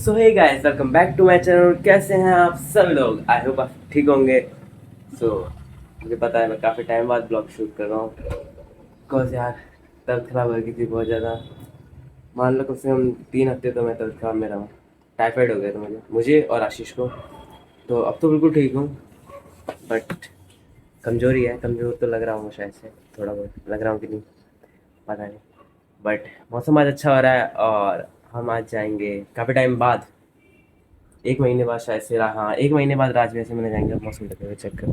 So hey guys, welcome back to my channel. कैसे हैं आप सब लोग? आई होप आप ठीक होंगे। मुझे पता है मैं काफ़ी टाइम बाद ब्लॉग शूट कर रहा हूँ बिकॉज यार तबीयत ख़राब हो गई थी बहुत ज़्यादा। मान लो कम से कम 3 हफ्ते तो मैं तबीयत ख़राब में रहा हूँ। टाइफाइड हो गया था मुझे और आशीष को। तो अब तो बिल्कुल ठीक हूँ, बट कमज़ोरी है। कमज़ोर तो लग रहा हूँ शायद से, थोड़ा बहुत लग रहा हूँ कि नहीं पता नहीं। बट मौसम आज अच्छा हो रहा है और हम आज जाएंगे काफ़ी टाइम बाद, 1 महीने बाद शायद से। हाँ, 1 महीने बाद राजवीर से मिलने जाएंगे। मौसम देखे हुए चेक करो।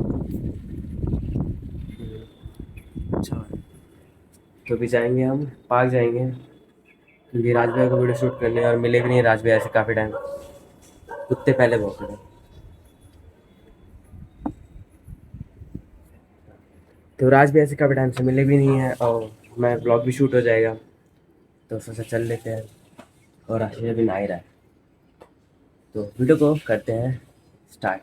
अच्छा, तो भी जाएंगे, हम पार्क जाएंगे क्योंकि राजवीर को वीडियो शूट करने और मिले भी नहीं राजवीर से काफ़ी टाइम, उतने पहले बहुत मिले। तो राजवीर से काफ़ी टाइम से मिले भी नहीं है और मैं ब्लॉग भी शूट हो जाएगा, तो सोचा चल लेते हैं। और आशीष अभी नहा ही रहा है, तो वीडियो को करते हैं start.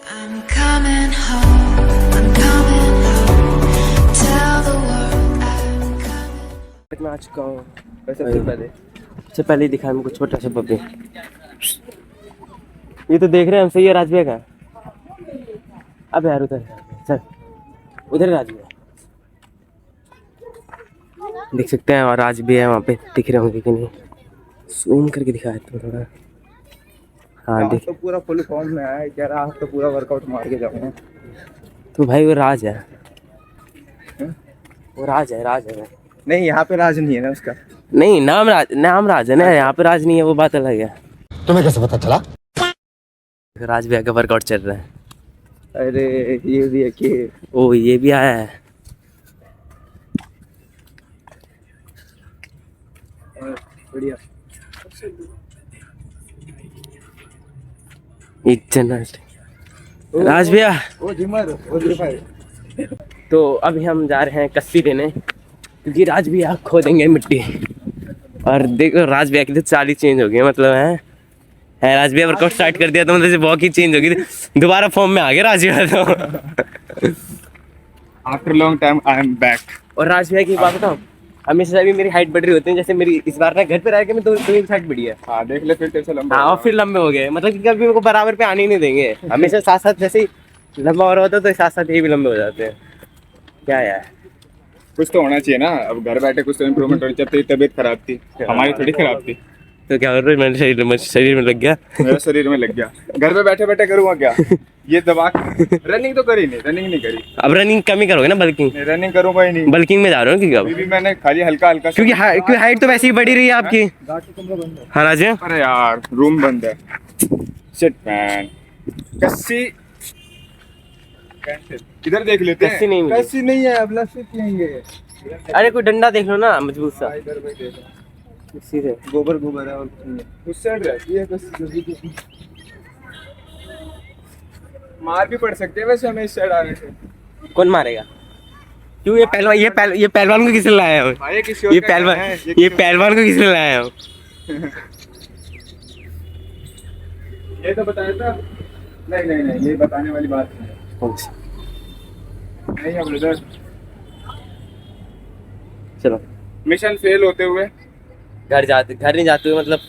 I'm coming home, I'm coming home. Tell the world I'm coming. मैं आ चुका हूँ। सबसे पहले ही दिखाया हमको छोटा सा पपी। ये तो देख रहे हैं हम, सही है राजवीर का। अब यार उधर चल, उधर राजवीर देख सकते हैं, और आज भी है वहाँ पे। दिख रहे होंगे कि नहीं, जूम करके दिखाया तो थोड़ा। हाँ देख, तो पूरा फुल फॉर्म में है। कह रहा तो पूरा वर्कआउट मार के जाऊंगा। तो भाई वो राज है, वो राज है, राज है। नहीं, यहाँ पे राज नहीं है ना उसका। नहीं, नाम राज है ना, यहाँ पे राज नहीं है, वो बात अलग है। तुम्हें कैसे पता चला? राज भैया का वर्कआउट चल रहा है। अरे ये भी है कि ओ, ये भी आया है। बढ़िया। राज भैया, वो जिमर, वो जिमर। तो अभी हम जा रहे हैं कस्सी देने क्योंकि राज भैया खो देंगे मिट्टी। और देखो राज भैया की तो चाल ही चेंज हो गई, मतलब है राज भैया वर्कआउट स्टार्ट कर दिया तो मतलब वॉक ही चेंज हो गई, दोबारा फॉर्म में आ गया राज भैया तो। After long time I am back. और राज भैया की बात बताऊं, हमेशा भी मेरी हाइट बढ़ रही होती है। जैसे मेरी इस बार ना घर पे रह के मैं 2 इंच हाइट बढ़ी है। हाँ देख ले, फिर तेरे से लंबा। हाँ, और फिर लंबे हो गए, मतलब कि कभी मेरे को बराबर पे आने ही नहीं देंगे। हमेशा साथ साथ, जैसे ही लंबा हो रहा होता है तो साथ साथ ये भी लंबे हो जाते हैं। क्या यार, कुछ तो होना चाहिए ना। अब घर बैठे कुछ तो इम्प्रूवमेंट होनी चाहिए। जब तेरी तबीयत खराब थी, हमारी थोड़ी खराब थी। तो क्या हो रहा है, मेरे शरीर में लग गया। मेरा शरीर में लग गया। घर पे बैठे बैठे करूँगा क्या? ये दबा। रनिंग तो करी नहीं, रनिंग नहीं करी। अब रनिंग कम ही करोगे ना, बल्किंग। रनिंग करूँगा ही नहीं। बल्किंग में जा रहे हो क्योंकि अभी भी मैंने खाली हल्का हल्का। क्योंकि हाइट तो वैसे ही बढ़ी रही है आपकी। हाँ राज, अरे यार रूम बंद है। Shit man. कस्सी इधर देख लेते हैं। कस्सी नहीं मिली। कस्सी नहीं है, अब लस्सी पियेंगे। अरे कोई डंडा देख लो ना, मजबूत सा। इधर पे देखो, सीधे गोबर गोबर है और कुछ नहीं है। उस साइड रहती है कस्सी। मार भी पड़ सकते हैं वैसे हमें इस साइड आने से। कौन मारेगा? क्यों? ये पहलवान को किसने लाया हो? भाई किसी और ये का पहलवान है, ये पहलवान को किसने लाया हो? ये तो बताया था। नहीं, ये बताने वाली बात नहीं है। नहीं है ब्रदर। चलो, मिशन फेल होते हुए घर नहीं जाते हुए, मतलब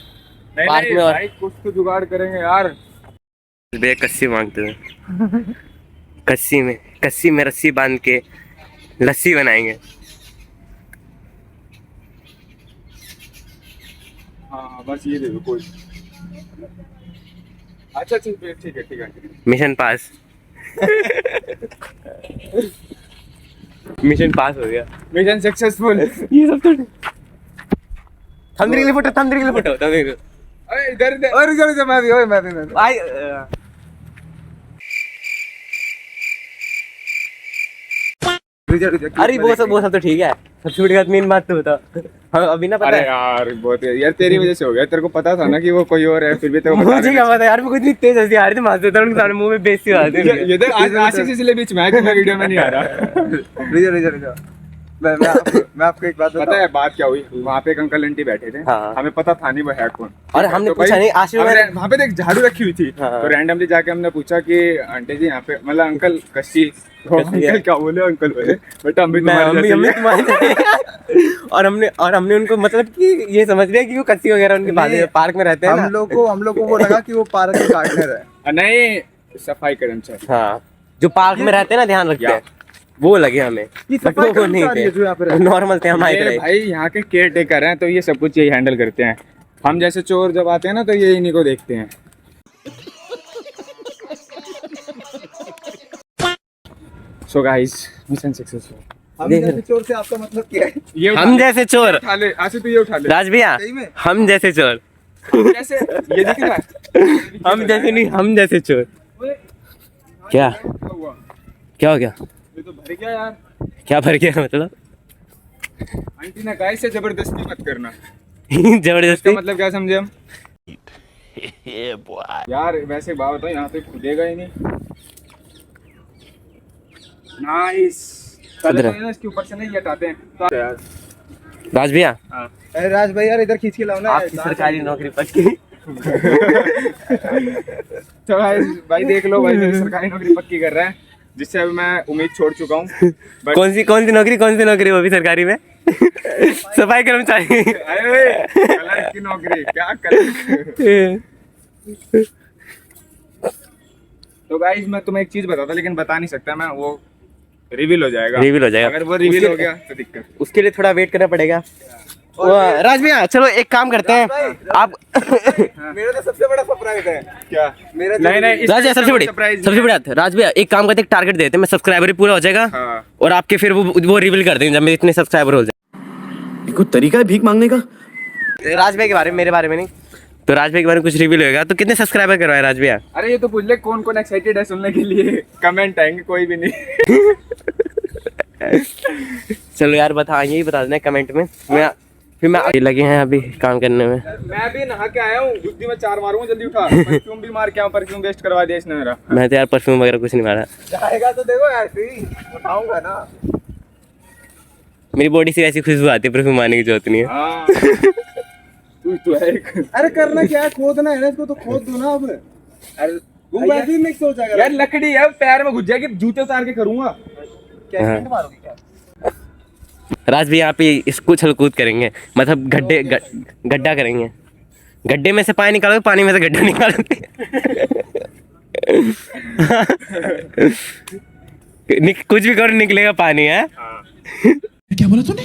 पार्क नहीं में। और भाई कुछ तो जुगाड़ करेंगे यार। भैया कस्सी मांगते हुए, कस्सी में रस्सी बांध के लस्सी बनाएंगे। हाँ बस ये दे दो कोई। अच्छा ठीक है। मिशन पास। मिशन पास हो गया, मिशन सक्सेसफुल। ये सब तो थंबनेल के लिए फोटो थंबनेल। अरे इधर और इधर मैं भी भाई अरे वो सब तो ठीक है, सबसे बड़ी बात, मेन बात तो बता। हाँ अभी ना पता अरे है यार बहुत यार तेरी वजह से हो गया। तेरे को पता था ना कि वो कोई और है, फिर भी तेरे को बता मुझे क्या पता यार, मैं कुछ इतनी तेज हंसी आ रही थी, मार देता हूँ सारे मुंह में बेइज्जती हो जाती है। ये देख आशीष इसलिए बीच में है कि मैं वीडियो में नहीं आ रहा। रुक जा। मैं आपको एक बात पता है बात क्या हुई, वहाँ पे एक अंकल आंटी बैठे थे, हाँ। हमें पता था नहीं वो है कौन, और हमने तो पूछा भाई, नहीं, आशीर्वाद वहाँ पे देख झाड़ू रखी हुई थी, हाँ। तो रैंडमली जाके हमने पूछा कि आंटी जी यहाँ पे मतलब अंकल कच्ची, तो अंकल क्या बोले, अंकल बोले बेटा हम भी तुम्हारे जैसे ही हैं। और हमने उनको मतलब कि ये समझ लिया कि वो कच्ची वगैरह उनके पार्क में रहते हैं ना। हम लोग को वो लगा कि वो पार्क के गार्डनर है। नहीं, सफाई कर्मचारी। हाँ, जो पार्क में रहते हैं ना, ध्यान रखते हैं, वो लगे हमें, बट वो नहीं थे, नॉर्मल थे, हम आए थे। भाई यहाँ के केयर टेकर हैं, तो ये सब कुछ यही हैंडल करते हैं। हम जैसे चोर जब आते हैं ना, तो ये इन्हीं को देखते हैं। So guys, mission successful. हम जैसे चोर से आपका मतलब क्या है? ये हम जैसे चोर, उठा ले, आसिफ तू ये उठा ले। राज भैया, सही में? हम जैसे चोर, जैसे ये दिख रहा है, हम जैसे नहीं, हम जैसे चोर। क्या हुआ? क्या हो गया? ये तो भर गया यार। क्या भर गया मतलब? आंटी ने कहा इसे जबरदस्ती मत करना। जबरदस्ती इसका मतलब क्या समझे हम? यार वैसे बात बताओ, यहाँ पे खुदेगा ही नहीं। नाइस। पहले तो ना इसके ऊपर से नहीं हटाते हैं तो यार। राज भैया, अरे राज भाई यार इधर खींच के लाओ ना। आपकी सरकारी नौकरी पक्की। तो भाई देख लो, भाई मेरी सरकारी नौकरी पक्की कर रहा है, जिससे अभी मैं उम्मीद छोड़ चुका हूँ। कौन सी नौकरी, वो भी सरकारी में? सफाई कर्मचारी। कलर की नौकरी, क्या कलर। तो गाइस मैं तुम्हें एक चीज बताता, लेकिन बता नहीं सकता मैं, वो रिवील हो जाएगा। अगर वो रिवील हो गया तो दिक्कत। उसके लिए थोड़ा वेट करना पड़ेगा। राज भैया चलो एक काम करते हैं, आप मेरा तो सबसे बड़ा सरप्राइज है। क्या? मेरा नहीं राज भैया सबसे बड़ी बात, राज भैया एक काम करते हैं, टारगेट देते हैं, मैं सब्सक्राइबर ही पूरा हो जाएगा, हाँ। और आपके फिर वो रिवील कर देंगे जब मेरे इतने सब्सक्राइबर हो जाए। कोई तरीका है भीख मांगने का? राज भैया के बारे में, मेरे बारे में नहीं, तो राज भाई के बारे में कुछ रिवील होगा। तो कितने सब्सक्राइबर करवाए राज भैया? अरे ये तो पूछ ले कौन कौन एक्साइटेड है सुनने के लिए। कमेंट आएंगे, कोई भी नहीं। चलो यार बता, यही बता देना कमेंट में। फिर मैं लगे हैं अभी काम करने में। मैं भी नहा के आया हूँ, गुद्दी में 4 मारूंगा, जल्दी उठा। परफ्यूम भी मार के आऊँ, परफ्यूम वेस्ट करवा दिया इसने मेरा। मैं तो यार परफ्यूम वगैरह कुछ नहीं मारा। जाएगा तो देखो ऐसे ही उठाऊंगा ना। मेरी बॉडी से ऐसी खुशबू आती है, परफ्यूम मारने की जरूरत नहीं है। हाँ। तू है एक। अरे करना क्या है, खोदना है ना इसको, तो खोद दो ना अब। अरे वो वैसे ही मिक्स हो जाएगा यार, लकड़ी है, पैर में घुस जाएगी, जूते उतार के करूंगा। क्या हाँ। स्टंट मारोगे क्या? राज भैया यहाँ पे इसको छलकूद करेंगे, मतलब गड्ढा करेंगे, गड्ढे में से पानी निकालोगे, पानी में से गड्ढा निकालोगे। कुछ भी करो निकलेगा पानी है। क्या बोला तूने?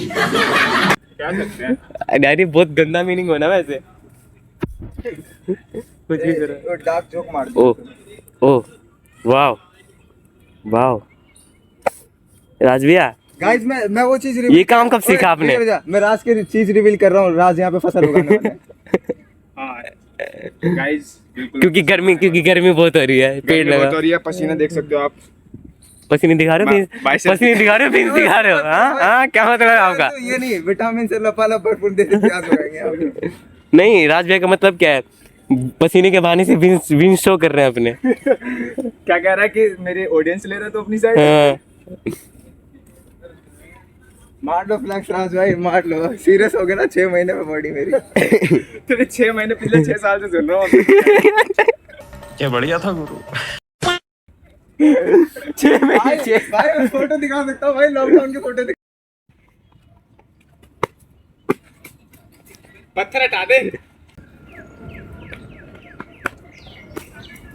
क्या सकते हैं? डैडी बहुत गंदा मीनिंग होना वैसे। कुछ भी करो। डार्क जोक मार दो। ओ वाव वाव। राज भैया गाइस मैं वो चीज ये काम कब सीखा आपने? मैं राज की चीज रिवील कर रहा हूँ, राज यहाँ पे फसल उगाने वाला है। हाँ गाइस, बिल्कुल। क्योंकि गर्मी बहुत हो रही है, पेड़ लगा, बहुत हो रही है, पसीना देख सकते हो आप। पसीने दिखा रहे हो, पसीने दिखा रहे हो, बीन्स दिखा रहे हो। हाँ क्या मतलब है आपका? तो ये नहीं, विटामिन से लपालप भरपूर देसी प्याज उगाएंगे आप। नहीं, राज भैया का मतलब क्या है, पसीने के बहाने से बीन्स शो कर रहे हैं अपने। क्या कह रहा है कि मेरे ऑडियंस ले रहे तो अपनी साइड। हाँ। मार लो फ्लैक्स राज भाई, मार लो। सीरियस हो गया ना 6 महीने में बॉडी मेरी। तेरे 6 महीने पिछले 6 साल से सुन रहा हूँ। क्या बढ़िया था गुरु। 6 महीने भाई मैं फोटो दिखा सकता हूँ भाई, लॉकडाउन के फोटो दिखा। पत्थर हटा दे।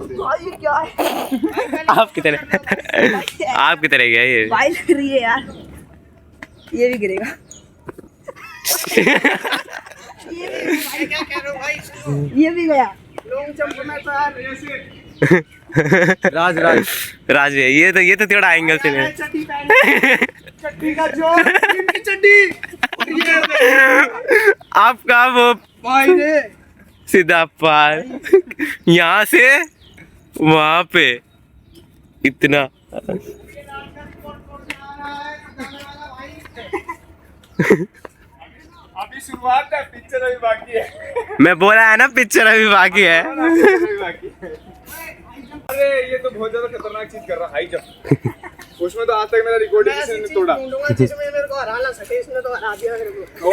भाई ये क्या है? आपकी तरह गया ये। वाइल कर रही है यार, ये भी गिरेगा। ये भी गया। लॉन्ग जंप में तो यार राज भैया ये तो थोड़ा एंगल से ले। चट्टी का जोर, इनकी चट्टी। आपका वो भाई रे सीधा पार, यहाँ से वहां पे इतना। अभी शुरुआत है, पिक्चर अभी बाकी है। मैं बोला है ना, पिक्चर अभी बाकी है। अभी बाकी है। अरे ये तो बहुत ज्यादा खतरनाक चीज कर रहा है, हाई जंप। उसमें तो आज तक मेरा रिकॉर्ड मैं किसी ऐसी ने चीज तोड़ा। ढूंढूंगा जिसमें मेरे को हरा ना सके, इसने तो हरा दिया मेरे को।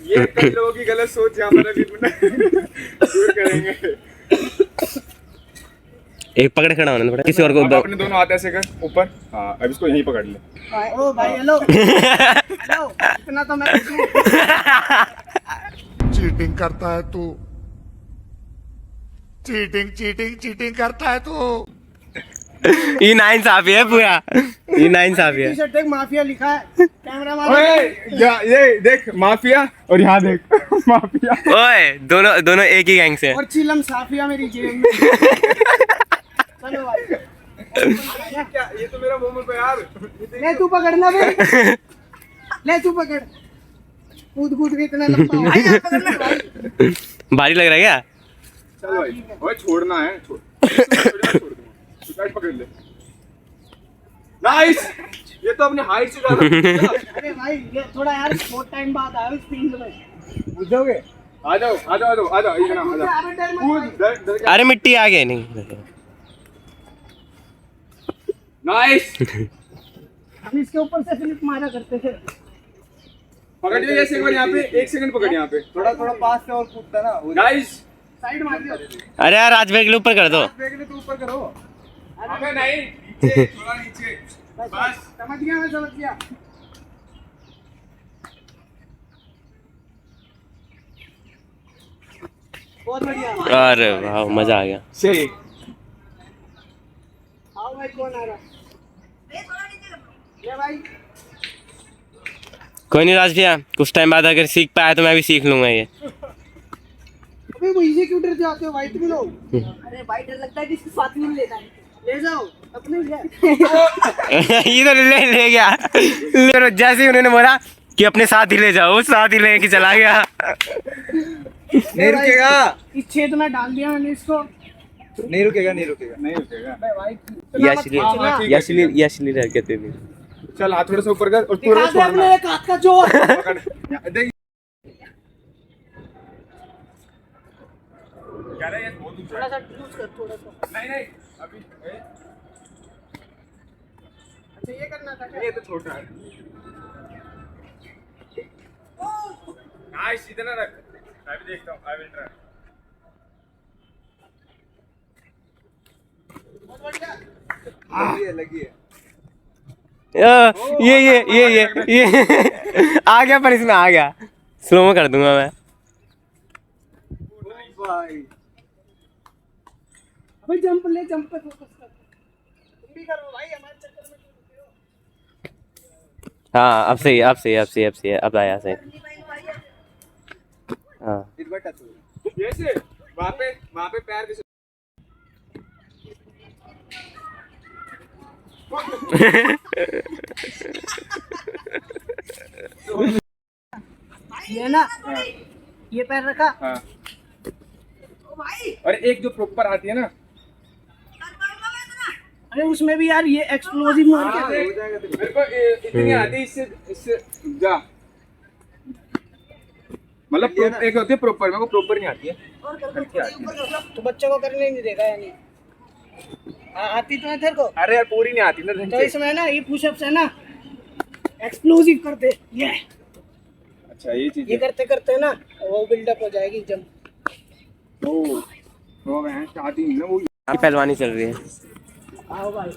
ये कई लोगों की गलत सोच यहाँ पर अभी दूर करेंगे। एक पकड़ खड़ा होना पड़ा, किसी और को अब अपने दोनों हाथ ऐसे कर ऊपर। हाँ अब इसको यहीं पकड़ ले। ओ भाई हेलो हेलो, इतना तो मैं कर दूं। चीटिंग करता है तू, चीटिंग करता है तू। ये नाइंसाफी है पूरा, ये नाइंसाफी है। टी-शर्ट देख, माफिया लिखा है, कैमरा मैन। ओए ये देख माफिया, और यहाँ देख माफिया। ओए दोनों एक ही गैंग से हैं। और चिलम साफिया मेरी जेब में। चलो भाई, क्या ये तो मेरा मोमो पे यार। ले तू पकड़ना बे, ले तू पकड़, कूद कूद के इतना लंबा हो भाई, पकड़ना भाई। भारी लग रहा है क्या? चल भाई, ओए छोड़ना है, छोड़ छोड़ दूंगा, टाइट पकड़ ले। नाइस, ये तो अपने हाइट से ज्यादा। अरे भाई ये थोड़ा यार बहुत टाइम बाद आया इस फील्ड में। बुझोगे? आ जाओ इतना आ जाओ। कूद डर के। अरे मिट्टी आ गई नहीं। नाइस, हम इसके ऊपर से फ्लिप मारा करते थे। पकड़िए जैसे एक बार यहाँ पे, 1 सेकंड पकड़ यहाँ पे। थोड़ा पास से और कूदता ना वो। नाइस। साइड मार दिया। अरे यार राजबैग के ऊपर कर दो। देख ले, तू ऊपर करो। अबे नहीं, नीचे, थोड़ा नीचे। बस समझ गया, मैं समझ गया। बहुत बढ़िया। अरे वाह मजा आ गया। सही। आओ भाई, कौन आ रहा? ले भाई, कोई नहीं राज भैया, कुछ टाइम बाद अगर सीख पाया तो मैं भी सीख लूंगा ये। अबे वो इजी क्यों डर जाते हो वाइट में लोग? अरे वाइट डर लगता है कि इसके साथ में लेता है। ले जाओ अपने ले। ये तो ले गया। जैसे ही उन्होंने बोला कि अपने साथ ही ले जाओ, साथ ही लेके चला गया। नहीं रुकेगा, इस छेद में डाल दिया मैंने इसको। नहीं रुकेगा। नहीं रुकेगा। ये अश्लील हरकतें थी। चल हाथ थोड़ा सा ऊपर कर और पूरा दिखा दे छोड़ना। अपने एक हाथ का जोर। पकड़। देख क्या रे, ये बहुत ऊंचा थोड़ा सा लूज कर, थोड़ा सा। नहीं अभी अच्छा ये करना था क्या? ये तो छोटा है। नाइस, इधर रख, मैं भी देखता हूँ। I will try. लगी है। ये आ गया, पर इसमें आ गया। स्लो में कर दूंगा मैं। भाई जंप ले, जंप पे फोकस कर। तुम भी करो भाई, हमारे चक्कर में क्यों हो? हाँ अब सही है, अब आया सही। हाँ जैसे वहाँ पे पैर भी ये ना, ये पैर रखा। हाँ। और एक जो प्रॉपर आती है ना, अरे उसमें भी यार ये एक्सप्लोजिव मार के मेरे को इतनी आती है, इससे जा, मतलब एक होती है प्रॉपर, मेरे को प्रॉपर नहीं आती है। तो बच्चों को करने नहीं देगा यानी। आती तो है तेरे को? अरे यार पूरी नहीं आती ना ढंग तो से। इसमें ना ये पुशअप्स है ना, एक्सप्लोजिव करते ये अच्छा ये चीज ये करते करते ना वो बिल्डअप हो जाएगी जंप। वो मैं स्टार्टिंग ना वो पहलवानी चल रही है। आओ भाई।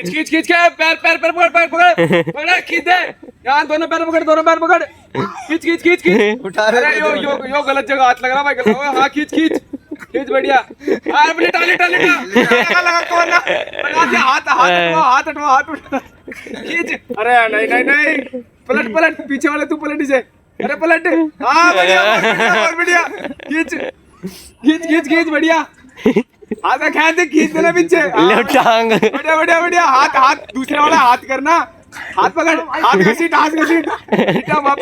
खींच के पैर पकड़ खींच दे यार, दोनों पैर पकड़ खींच उठा रहे अरे यो गलत जगह हाथ लग रहा भाई, गलत। हाँ खींच बढ़िया। अपने टाली लगा कौन ना हाथ उठवा खींच। अरे नहीं पलट पीछे वाले तू पलट इसे। अरे पलट। हाँ बढ़िया खींच बढ़िया। आधा ख्याल से खींच देना पीछे। टांग बढ़िया हाथ दूसरे वाला हाथ करना, हाथ पकड़, हाथ घसीट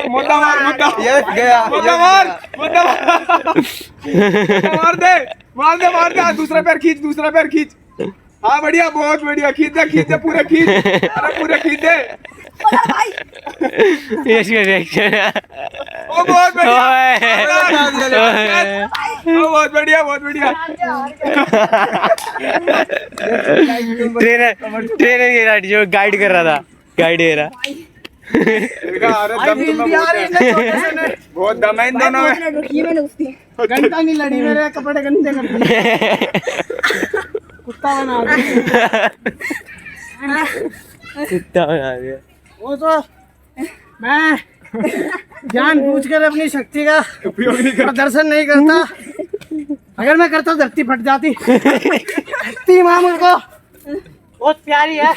मुद्दा मार दे दूसरा पैर खींच हाँ बढ़िया, बहुत बढ़िया, खींच दे पूरा खींच, अरे पूरा खींच दे। यश का रिएक्शन। ओ बहुत बढ़िया, ओ बहुत बढ़िया, बहुत बढ़िया। ट्रेनर ये जो गाइड कर रहा था, गाइड दे रहा। देखा, अरे दम तुम्हें बहुत दम है इन दोनों में। घंटा नहीं लड़ी, मेरे कपड़े गंदे कर दिए, कुत्ता बना दिया। कुत्ता बना दिया। वो तो मैं जानबूझकर अपनी शक्ति का प्रदर्शन नहीं करता। अगर मैं करता धरती फट जाती। धरती माँ मुझको बहुत प्यारी है,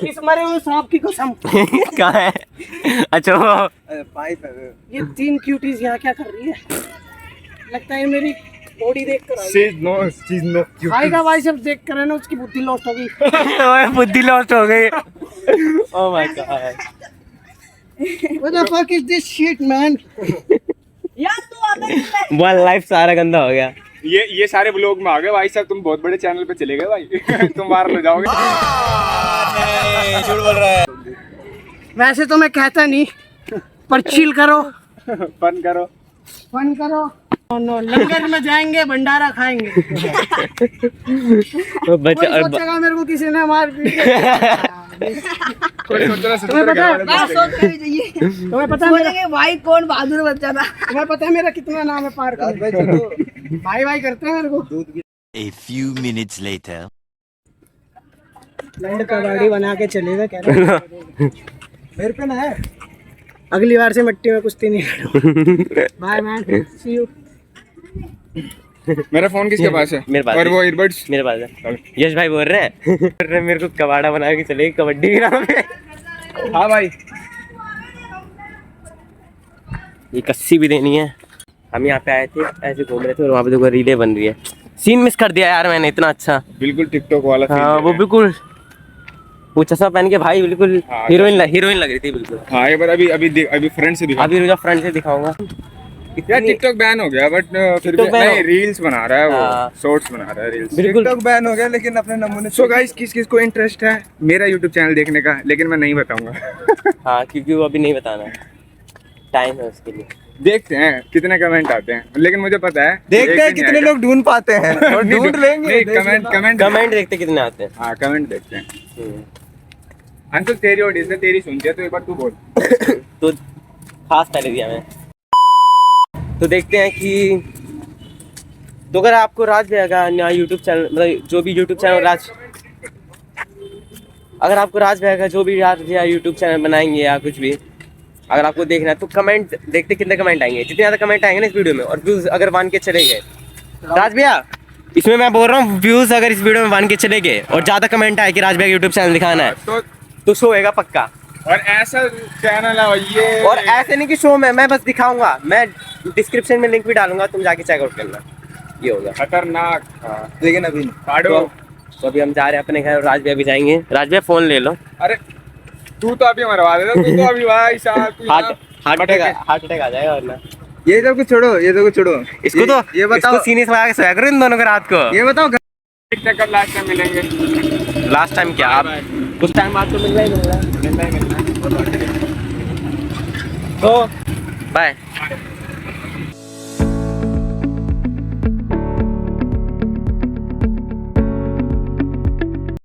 इस मरे हुए सांप की कसम। कहाँ है? अच्छा वो पाइप है। ये 3 क्यूटीज यहाँ क्या कर रही है? लगता है मेरी बॉडी देख कर आई। आएगा भाई, जब देख कर है ना उसकी बुद्धि लॉस्ट हो गई। बुद्धि लॉस्ट हो गई। Oh my God, What the fuck is this shit, man? One life सारा गंदा हो गया। ये सारे ब्लॉग में आ गए भाई साहब, तुम बहुत बड़े चैनल पे चले गए भाई। तुम वायरल हो जाओगे। झूठ बोल रहा है। वैसे तो मैं कहता नहीं, पर चिल करो, फन करो। फन करो। नो, लंगर में जाएंगे, भंडारा खाएंगे। वो बच्चा कोई और सोचेगा मेरे को किसी ने मार पीट के। कोई सोच रहा है तुम्हें पता है? तुम्हें पता है मेरा, भाई कौन बहादुर बच्चा था। तुम्हें पता है मेरा कितना नाम है पार्क में? भाई चलो। भाई भाई करते हैं मेरे को। A few minutes later. लंड कबाड़ी बना के चलेगा कह रहा। मेरे पे ना है। अगली बार से मिट्टी में कुश्ती नहीं करूँ। Bye man, see you. मेरा फोन किसके पास है? मेरे पास और है। वो ईयरबड्स मेरे पास है। यश भाई बोल रहे हैं मेरे को कबाड़ा बना के चले कबड्डी ग्राउंड में। हाँ भाई, ये कस्सी भी देनी है। हम यहाँ पे आए थे, ऐसे घूम रहे थे और वहाँ पे देखो रीलें बन रही है। सीन मिस कर दिया यार मैंने, इतना अच्छा। बिल्कुल टिकटॉक वाला scene हाँ वो है। बिल्कुल, वो चश्मा पहन के भाई बिल्कुल हाँ, हीरोइन लग रही थी बिल्कुल। हाँ, एक बार अभी फ्रंट से दिखा। अभी रुझा फ्रंट से दिखाऊंगा। यार टिकटॉक बैन हो गया, बट फिर भी TikTok ban नहीं, हो- रील्स बना रहा है वो, हाँ। शॉर्ट्स बना रहा है रील्स। बिल्कुल। टिकटॉक बैन हो गया, लेकिन अपने नमूने। सो गाइस, किस को इंटरेस्ट है मेरा यूट्यूब चैनल देखने का, लेकिन मैं नहीं बताऊंगा। हाँ क्योंकि वो अभी नहीं बताना है, टाइम है उसके लिए। देखते हैं कितने कमेंट आते हैं, लेकिन मुझे पता है देखते हैं कितने लोग ढूंढ पाते हैं और ढूंढ लेंगे। कमेंट देखते कितने आते हैं। हाँ, कमेंट देखते हैं। अंशुल, तेरी ऑडियंस है, तेरी सुनती है, तो एक बार तू बोल। तो खास पहले दिया मैं। तो देखते हैं कि तो अगर आपको राज भैया का नया यूट्यूब चैनल, मतलब जो भी यूट्यूब चैनल अगर आपको राज भैया का जो भी राज भैया यूट्यूब चैनल बनाएंगे या कुछ भी अगर आपको देखना है तो कमेंट देखते कितने कमेंट आएंगे। जितने ज़्यादा कमेंट आएंगे ना इस वीडियो में और व्यूज़ अगर 1 के चले गए, राज भैया इसमें मैं बोल रहा हूँ, व्यूज़ अगर इस वीडियो में 1 के चले गए और ज़्यादा कमेंट आए कि राज भैया यूट्यूब चैनल दिखाना है तो शो होएगा पक्का। और ऐसा चैनल है ये, और ऐसे नहीं कि शो में मैं बस दिखाऊंगा, मैं डिस्क्रिप्शन में लिंक भी डालूंगा, तुम जाके चेकआउट करना। ये होगा खतरनाक। लेकिन अभी काटो। तो अभी हम जा रहे हैं अपने घर, राज भैया भी जाएंगे। राज भैया फोन ले लो। अरे तू तो अभी मरवा देता, तू तो अभी भाई साहब हार्ट अटैक आ जाएगा वरना। ये तो कुछ छोड़ो, ये तो कुछ छोड़ो। इसको तो ये बताओ, इसको सीने से लगा के सोया करो इन दोनों को रात को। ये बताओ कब लास्ट टाइम मिलेंगे? लास्ट टाइम क्या, आप कुछ टाइम बाद तो मिल रहा है। तो बाय।